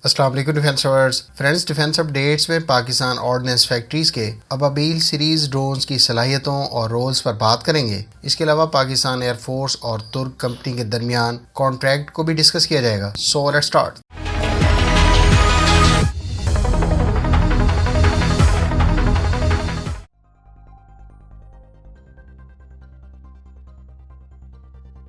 السلام علیکم defence lovers friends, defence updates میں پاکستان آرڈننس فیکٹریز کے ابابیل سیریز ڈرونز کی صلاحیتوں اور رولز پر بات کریں گے۔ اس کے علاوہ پاکستان ایئر فورس اور ترک کمپنی کے درمیان کانٹریکٹ کو بھی ڈسکس کیا جائے گا۔ So let's start.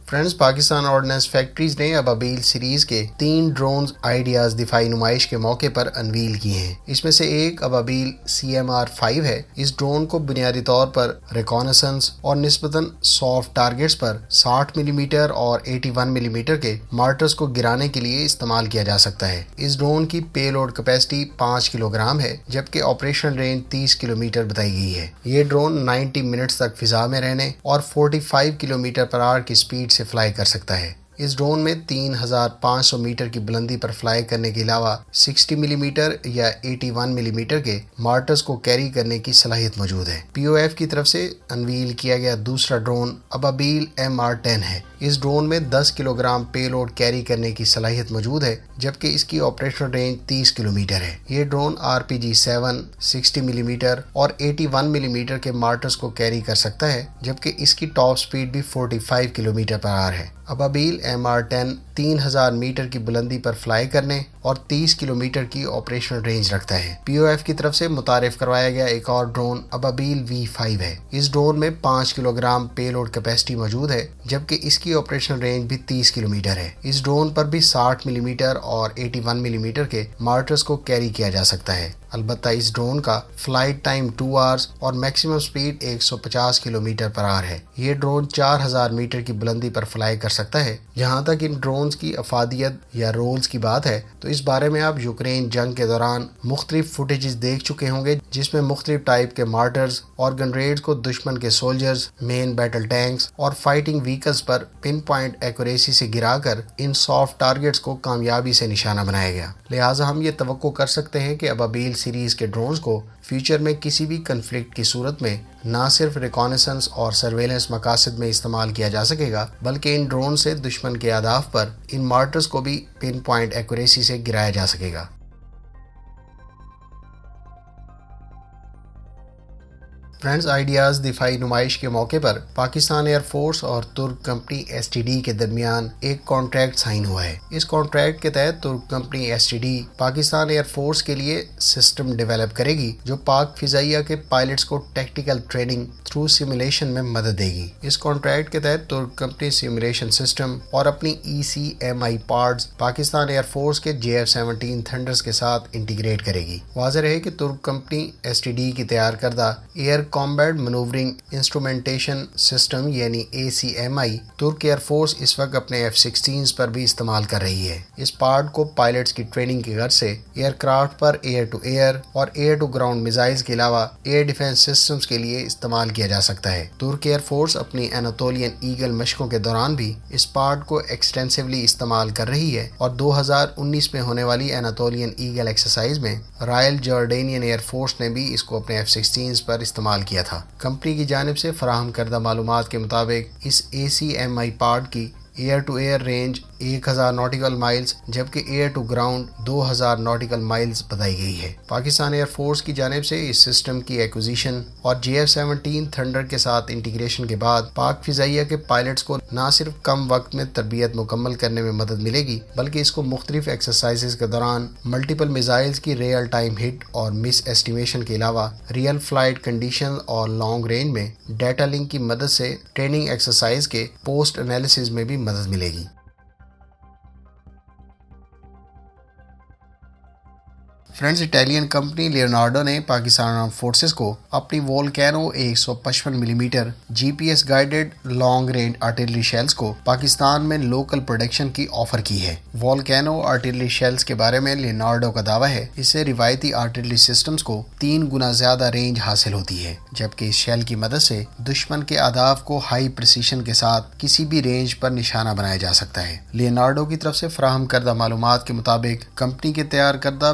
Friends, Pakistan ordnance factories نے ابابیل سیریز کے 3 ڈرونز آئیڈیاز دفاعی نمائش کے موقع پر انویل کیے ہیں۔ اس میں سے ایک ابابیل CMR-5 ہے۔ اس ڈرون کو بنیادی طور پر ریکانیسنس اور نسبتاً سافٹ ٹارگٹس پر 60 ملی میٹر اور 81 ملی میٹر کے مارٹرز کو گرانے کے لیے استعمال کیا جا سکتا ہے۔ اس ڈرون کی پے لوڈ کیپیسٹی 5 کلو گرام ہے، جبکہ آپریشن رینج 30 کلومیٹر بتائی گئی ہے۔ یہ ڈرون 90 منٹس تک فضا میں رہنے اور 45 کلومیٹر پر آور کی سپیڈ سے فلائی کر سکتا ہے۔ اس ڈرون میں 3500 میٹر کی بلندی پر فلائی کرنے کے علاوہ 60 ملی میٹر یا 81 ملی میٹر کے مارٹرز کو کیری کرنے کی صلاحیت موجود ہے۔ POF کی طرف سے انویل کیا گیا دوسرا ڈرون ابابیل MR-10 ہے۔ اس ڈرون میں 10 کلو گرام پے لوڈ کیری کرنے کی صلاحیت موجود ہے، جبکہ اس کی آپریشن رینج 30 کلومیٹر ہے۔ یہ ڈرون RPG-7 60 ملی میٹر اور 81 ملی میٹر کے مارٹرز کو کیری کر سکتا ہے، جبکہ اس کی ٹاپ سپیڈ بھی 45 کلومیٹر پر آور ہے۔ ابابیل MR-10 3000 میٹر کی بلندی پر فلائی کرنے اور 30 کلومیٹر کی آپریشن رینج رکھتا ہے۔ POF کی طرف سے متعارف کروایا گیا ایک اور ڈرون ابابیل V5 ہے۔ اس ڈرون میں 5 کلو گرام پے لوڈ کیپیسٹی موجود ہے، جبکہ اس کی آپریشن رینج بھی 30 کلومیٹر ہے۔ اس ڈرون پر بھی 60 ملی میٹر اور 81 ملی میٹر کے مارٹرز کو کیری کیا جا سکتا ہے۔ البتہ اس ڈرون کا فلائٹ ٹائم 2 آورز اور میکسیمم سپیڈ 150 کلومیٹر پر آور ہے۔ یہ ڈرون 4000 میٹر کی بلندی پر فلائی کر سکتا ہے۔ جہاں تک ان ڈرونز کی افادیت یا رولز کی بات ہے تو اس بارے میں آپ یوکرین جنگ کے دوران مختلف فوٹیجز دیکھ چکے ہوں گے، جس میں مختلف ٹائپ کے مارٹرز اور گنریڈز کو دشمن کے سولجرز، مین بیٹل ٹینکس اور فائٹنگ وہیکلز پر پن پوائنٹ ایکوریسی سے گرا کر ان سافٹ ٹارگٹس کو کامیابی سے نشانہ بنایا گیا۔ لہٰذا ہم یہ توقع کر سکتے ہیں کہ ابابیل سیریز کے ڈرونز کو فیوچر میں کسی بھی کنفلکٹ کی صورت میں نہ صرف ریکانیسنس اور سرویلنس مقاصد میں استعمال کیا جا سکے گا، بلکہ ان ڈرون سے دشمن کے اہداف پر ان مارٹرز کو بھی پن پوائنٹ ایکوریسی سے گرایا جا سکے گا۔ فرینڈز، آئیڈیاز دفاعی نمائش کے موقع پر پاکستان ایئر فورس اور ترک کمپنی STD کے درمیان ایک کانٹریکٹ سائن ہوا ہے۔ اس کانٹریکٹ کے تحت ترک company STD Pakistan air force کے لیے سسٹم ڈیولپ کرے گی جو پاک فضائیہ کے پائلٹس کو ٹیکٹیکل ٹریننگ تھرو سیمولیشن میں مدد دے گی۔ اس کانٹریکٹ کے تحت ترک کمپنی سیمولیشن سسٹم اور اپنی ECMI parts Pakistan air force کے JF-17 تھنڈرز کے ساتھ انٹیگریٹ کرے گی۔ واضح رہے کہ ترک کمپنی STD کی تیار کردہ air combat manoeuvring instrumentation system یعنی ACMI ترک ایئر فورس اس وقت اپنے F-16 پر بھی استعمال کر رہی ہے۔ اس پارٹ کو پائلٹس کی ٹریننگ کی غرض سے ایئر کرافٹ پر ایئر ٹو ایئر اور ایئر ٹو گراؤنڈ میزائلز کے علاوہ ایئر ڈیفنس سسٹمز کے لیے استعمال کیا جا سکتا ہے۔ ترک ایئر فورس اپنی ایناتولین ایگل مشقوں کے دوران بھی اس پارٹ کو ایکسٹینسولی استعمال کر رہی ہے اور 2019 میں ہونے والی ایناتولین ایگل ایکسرسائز میں رائل جارڈینین ایئر فورس نے بھی اس کو اپنے F-16 پر استعمال کیا تھا۔ کمپنی کی جانب سے فراہم کردہ معلومات کے مطابق اس ACMI پارٹ کی air to air range 1000 nautical miles جبکہ air to ground 2000 nautical miles بتائی گئی ہے۔ پاکستان ایئر فورس کی جانب سے اس سسٹم کی ایکوزیشن اور JF-17 تھنڈر کے ساتھ انٹیگریشن کے بعد پاک فضائیہ کے پائلٹس کو نہ صرف کم وقت میں تربیت مکمل کرنے میں مدد ملے گی، بلکہ اس کو مختلف ایکسرسائزز کے دوران ملٹیپل میزائلز کی ریئل ٹائم ہٹ اور مس ایسٹیمیشن کے علاوہ ریئل فلائٹ کنڈیشن اور لانگ رینج میں ڈیٹا لنک کی مدد سے ٹریننگ ایکسرسائز کے پوسٹ انالیسز میں بھی مدد ملے گی۔ فرینڈز، اٹالین کمپنی لیونارڈو نے پاکستان آرم فورسز کو اپنی Vulcano 155 millimetre GPS guided long range artillery shells کو پاکستان میں لوکل پروڈکشن کی آفر کی ہے۔ وولکینو آرٹلری شیلز کے بارے میں لیونارڈو کا دعویٰ ہے اس سے روایتی آرٹلری سسٹمز کو 3 گنا زیادہ رینج حاصل ہوتی ہے، جبکہ اس شیل کی مدد سے دشمن کے اہداف کو ہائی پریسیشن کے ساتھ کسی بھی رینج پر نشانہ بنایا جا سکتا ہے۔ لیونارڈو کی طرف سے فراہم کردہ معلومات کے مطابق کمپنی کے تیار کردہ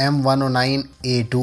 M109A2,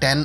10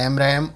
AMRAAM